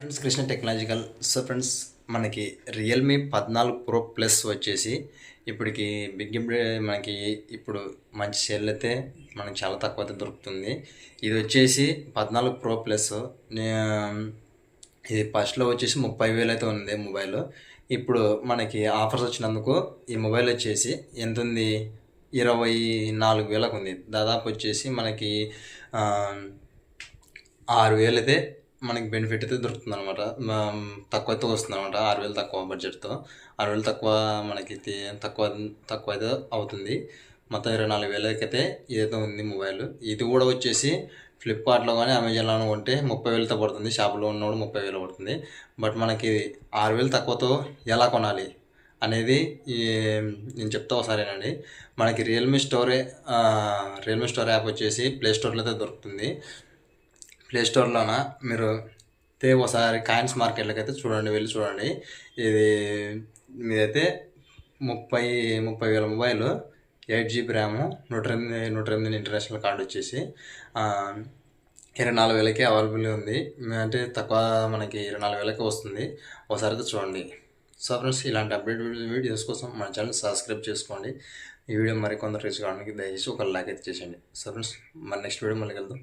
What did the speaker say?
Friends Krishna technological. So friends, మనకి Realme 14 pro plus వచ్చేసి ఇప్పటికి మనకి ఇప్పుడు మంచి సేల్ అయితే మనకి చాలా తక్కువ అయితే దొరుకుతుంది. ఇది వచ్చేసి 14 ప్రో ప్లస్. ఇది ఫస్ట్లో వచ్చేసి 30,000 అయితే ఉంది మొబైల్. ఇప్పుడు మనకి ఆఫర్స్ వచ్చినందుకు ఈ మొబైల్ వచ్చేసి ఎంత ఉంది, 24,000కు ఉంది. దాదాపు వచ్చేసి మనకి 6,000 అయితే మనకి బెనిఫిట్ అయితే దొరుకుతుంది అనమాట. తక్కువ అయితే వస్తుంది అనమాట. 6,000 తక్కువ బడ్జెట్తో, 6,000 తక్కువ మనకి తక్కువ తక్కువ అయితే అవుతుంది. మొత్తం 24,000కి అయితే ఇదైతే ఉంది మొబైల్. ఇది కూడా వచ్చేసి ఫ్లిప్కార్ట్లో కానీ అమెజాన్లో కొంటే 30,000తో పడుతుంది. షాపులో ఉన్నవాడు 30,000 పడుతుంది. బట్ మనకి 6,000 తక్కువతో ఎలా కొనాలి అనేది నేను చెప్తా ఒకసారేనండి. మనకి రియల్మీ స్టోర్ యాప్ వచ్చేసి ప్లే స్టోర్లో అయితే దొరుకుతుంది. ప్లే స్టోర్లోన మీరు ఒకసారి కాయిన్స్ మార్కెట్లోకి అయితే వెళ్ళి చూడండి. ఇది మీదైతే 30,000 mobile, 8GB RAM, 128 international card వచ్చేసి 24,000కి అవైలబుల్గా ఉంది. అంటే తక్కువ మనకి 24,000కి వస్తుంది. ఒకసారి అయితే చూడండి. సో ఫ్రెండ్స్, ఇలాంటి అప్డేట్ వీడియోస్ కోసం మన ఛానల్ సబ్స్క్రైబ్ చేసుకోండి. ఈ వీడియో మరికొందరు రీచ్ కావడానికి దయచేసి ఒక లైక్ అయితే చేసేయండి. సో ఫ్రెండ్స్, నెక్స్ట్ వీడియో మళ్ళీ వెళ్దాం.